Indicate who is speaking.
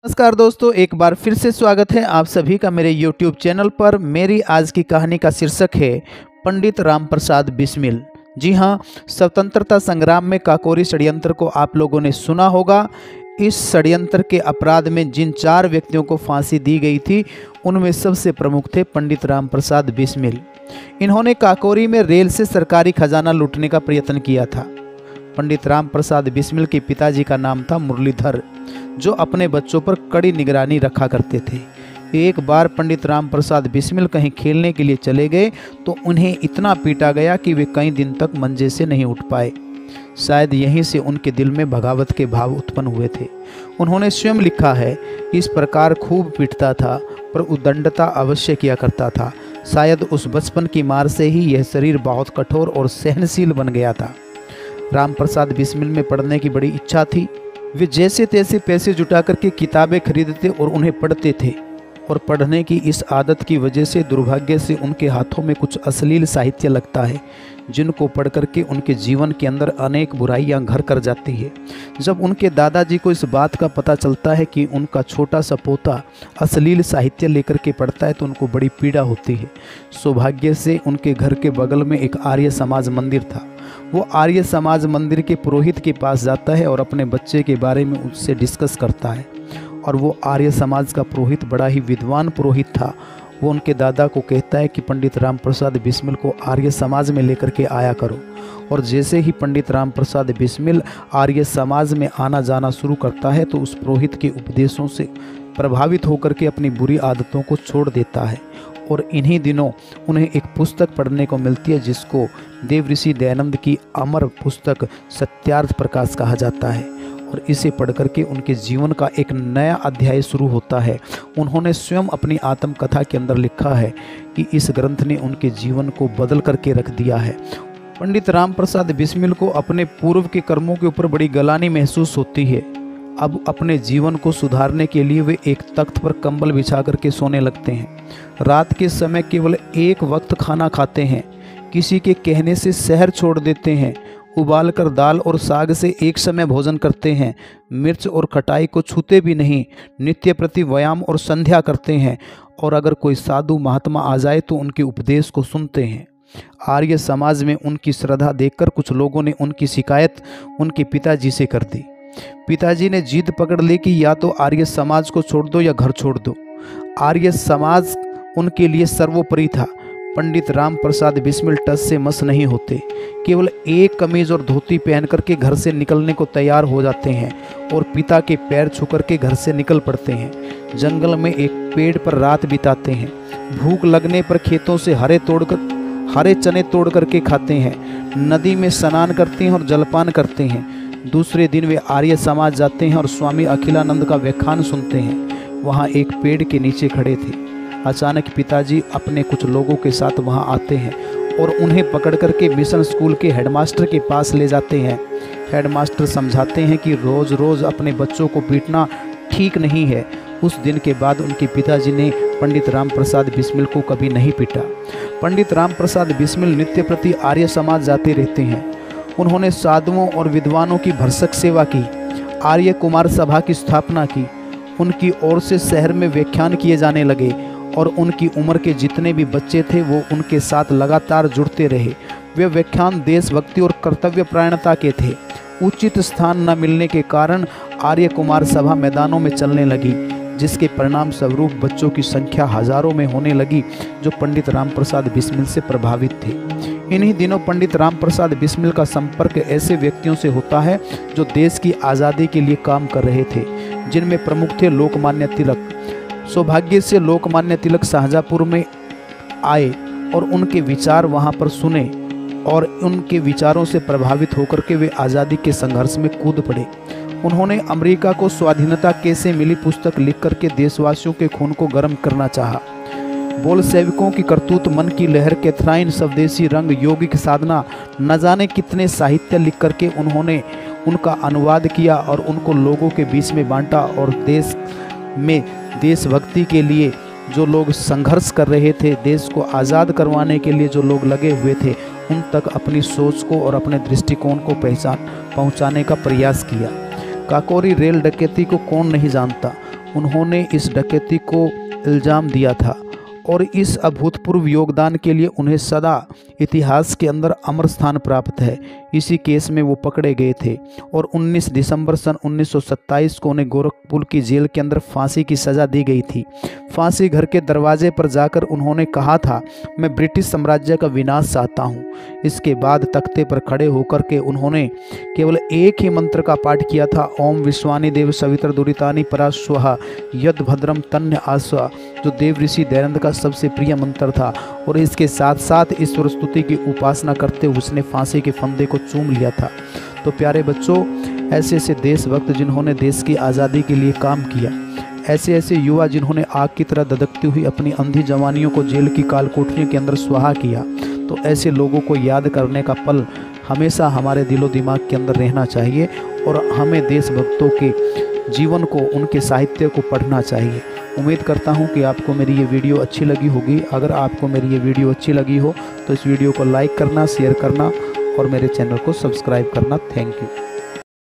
Speaker 1: नमस्कार दोस्तों, एक बार फिर से स्वागत है आप सभी का मेरे YouTube चैनल पर। मेरी आज की कहानी का शीर्षक है पंडित रामप्रसाद बिस्मिल। जी हाँ, स्वतंत्रता संग्राम में काकोरी षड्यंत्र को आप लोगों ने सुना होगा। इस षड्यंत्र के अपराध में जिन 4 व्यक्तियों को फांसी दी गई थी, उनमें सबसे प्रमुख थे पंडित रामप्रसाद बिस्मिल। इन्होंने काकोरी में रेल से सरकारी खजाना लूटने का प्रयत्न किया था। पंडित रामप्रसाद बिस्मिल के पिताजी का नाम था मुरलीधर, जो अपने बच्चों पर कड़ी निगरानी रखा करते थे। एक बार पंडित रामप्रसाद बिस्मिल कहीं खेलने के लिए चले गए तो उन्हें इतना पीटा गया कि वे कई दिन तक मंजे से नहीं उठ पाए। शायद यहीं से उनके दिल में बगावत के भाव उत्पन्न हुए थे। उन्होंने स्वयं लिखा है, इस प्रकार खूब पीटता था पर उदंडता अवश्य किया करता था। शायद उस बचपन की मार से ही यह शरीर बहुत कठोर और सहनशील बन गया था। रामप्रसाद बिस्मिल में पढ़ने की बड़ी इच्छा थी। वे जैसे तैसे पैसे जुटा करके किताबें खरीदते और उन्हें पढ़ते थे, और पढ़ने की इस आदत की वजह से दुर्भाग्य से उनके हाथों में कुछ अश्लील साहित्य लगता है, जिनको पढ़ करके उनके जीवन के अंदर अनेक बुराइयां घर कर जाती है। जब उनके दादाजी को इस बात का पता चलता है कि उनका छोटा सा पोता अश्लील साहित्य लेकर के पढ़ता है तो उनको बड़ी पीड़ा होती है। सौभाग्य से उनके घर के बगल में एक आर्य समाज मंदिर था। वो आर्य समाज मंदिर के पुरोहित के पास जाता है और अपने बच्चे के बारे में उससे डिस्कस करता है। और वो आर्य समाज का पुरोहित बड़ा ही विद्वान पुरोहित था। वो उनके दादा को कहता है कि पंडित रामप्रसाद बिस्मिल को आर्य समाज में लेकर के आया करो। और जैसे ही पंडित रामप्रसाद बिस्मिल आर्य समाज में आना जाना शुरू करता है तो उस पुरोहित के उपदेशों से प्रभावित होकर के अपनी बुरी आदतों को छोड़ देता है। और इन्हीं दिनों उन्हें एक पुस्तक पढ़ने को मिलती है, जिसको देवऋषि दयानंद की अमर पुस्तक सत्यार्थ प्रकाश कहा जाता है। और इसे पढ़ करके उनके जीवन का एक नया अध्याय शुरू होता है। उन्होंने स्वयं अपनी आत्मकथा के अंदर लिखा है कि इस ग्रंथ ने उनके जीवन को बदल करके रख दिया है। पंडित रामप्रसाद बिस्मिल को अपने पूर्व के कर्मों के ऊपर बड़ी गलानी महसूस होती है। अब अपने जीवन को सुधारने के लिए वे एक तख्त पर कंबल बिछा करके सोने लगते हैं। रात के समय केवल एक वक्त खाना खाते हैं। किसी के कहने से शहर छोड़ देते हैं। उबाल कर दाल और साग से एक समय भोजन करते हैं। मिर्च और खटाई को छूते भी नहीं। नित्य प्रति व्यायाम और संध्या करते हैं। और अगर कोई साधु महात्मा आ जाए तो उनके उपदेश को सुनते हैं। आर्य समाज में उनकी श्रद्धा देखकर कुछ लोगों ने उनकी शिकायत उनके पिताजी से कर दी। पिताजी ने जिद पकड़ ली कि या तो आर्य समाज को छोड़ दो या घर छोड़ दो। आर्य समाज उनके लिए सर्वोपरि था। पंडित रामप्रसाद बिस्मिल टस से मस नहीं होते। केवल एक कमीज और धोती पहन करके घर से निकलने को तैयार हो जाते हैं और पिता के पैर छू करके घर से निकल पड़ते हैं। जंगल में एक पेड़ पर रात बिताते हैं। भूख लगने पर खेतों से हरे चने तोड़ करके खाते हैं। नदी में स्नान करते हैं और जलपान करते हैं। दूसरे दिन वे आर्य समाज जाते हैं और स्वामी अखिलानंद का व्याख्यान सुनते हैं। वहाँ एक पेड़ के नीचे खड़े थे। अचानक पिताजी अपने कुछ लोगों के साथ वहां आते हैं और उन्हें पकड़ करके मिशन स्कूल के हेडमास्टर के पास ले जाते हैं। हेडमास्टर समझाते हैं कि रोज़ रोज़ अपने बच्चों को पीटना ठीक नहीं है। उस दिन के बाद उनके पिताजी ने पंडित रामप्रसाद बिस्मिल को कभी नहीं पीटा। पंडित रामप्रसाद बिस्मिल नित्य प्रति आर्य समाज जाते रहते हैं। उन्होंने साधुओं और विद्वानों की भरसक सेवा की। आर्य कुमार सभा की स्थापना की। उनकी ओर से शहर में व्याख्यान किए जाने लगे और उनकी उम्र के जितने भी बच्चे थे वो उनके साथ लगातार जुड़ते रहे। वे व्याख्यान देशभक्ति और कर्तव्यपरायणता के थे। उचित स्थान न मिलने के कारण आर्य कुमार सभा मैदानों में चलने लगी, जिसके परिणाम स्वरूप बच्चों की संख्या हजारों में होने लगी, जो पंडित रामप्रसाद बिस्मिल से प्रभावित थे। इन्हीं दिनों पंडित रामप्रसाद बिस्मिल का संपर्क ऐसे व्यक्तियों से होता है जो देश की आज़ादी के लिए काम कर रहे थे, जिनमें प्रमुख थे लोकमान्य तिलक। सौभाग्य से लोकमान्य तिलक शाहजहाँपुर में आए और उनके विचार वहां पर सुने और उनके विचारों से प्रभावित होकर के वे आज़ादी के संघर्ष में कूद पड़े। उन्होंने अमेरिका को स्वाधीनता कैसे मिली पुस्तक लिख करके देशवासियों के खून को गर्म करना चाहा। बोल्शेविकों की करतूत, मन की लहर, कैथराइन, स्वदेशी रंग, योगिक साधना, न जाने कितने साहित्य लिख करके उन्होंने उनका अनुवाद किया और उनको लोगों के बीच में बांटा। और देश में देशभक्ति के लिए जो लोग संघर्ष कर रहे थे, देश को आज़ाद करवाने के लिए जो लोग लगे हुए थे, उन तक अपनी सोच को और अपने दृष्टिकोण को पहुंचाने का प्रयास किया। काकोरी रेल डकैती को कौन नहीं जानता। उन्होंने इस डकैती को इल्ज़ाम दिया था और इस अभूतपूर्व योगदान के लिए उन्हें सदा इतिहास के अंदर अमर स्थान प्राप्त है। इसी केस में वो पकड़े गए थे और 19 दिसंबर सन 1927 को उन्हें गोरखपुर की जेल के अंदर फांसी की सज़ा दी गई थी। फांसी घर के दरवाजे पर जाकर उन्होंने कहा था, मैं ब्रिटिश साम्राज्य का विनाश चाहता हूँ। इसके बाद तख्ते पर खड़े होकर के उन्होंने केवल एक ही मंत्र का पाठ किया था, ओम विश्वानी देव सवितर दुरितानी परा स्वाहा यद भद्रम तन्य आस्वा, जो देव ऋषि दयानंद का सबसे प्रिय मंत्र था। और इसके साथ साथ ईश्वर स्तुति की उपासना करते हुए उसने फांसी के फंदे को चूम लिया था। तो प्यारे बच्चों, ऐसे ऐसे देशभक्त जिन्होंने देश की आज़ादी के लिए काम किया, ऐसे ऐसे युवा जिन्होंने आग की तरह दधकती हुई अपनी अंधी जवानियों को जेल की काल कोठरियों के अंदर स्वाहा किया, तो ऐसे लोगों को याद करने का पल हमेशा हमारे दिलो दिमाग के अंदर रहना चाहिए और हमें देशभक्तों के जीवन को, उनके साहित्य को पढ़ना चाहिए। उम्मीद करता हूं कि आपको मेरी ये वीडियो अच्छी लगी होगी। अगर आपको मेरी ये वीडियो अच्छी लगी हो तो इस वीडियो को लाइक करना, शेयर करना और मेरे चैनल को सब्सक्राइब करना। Thank you.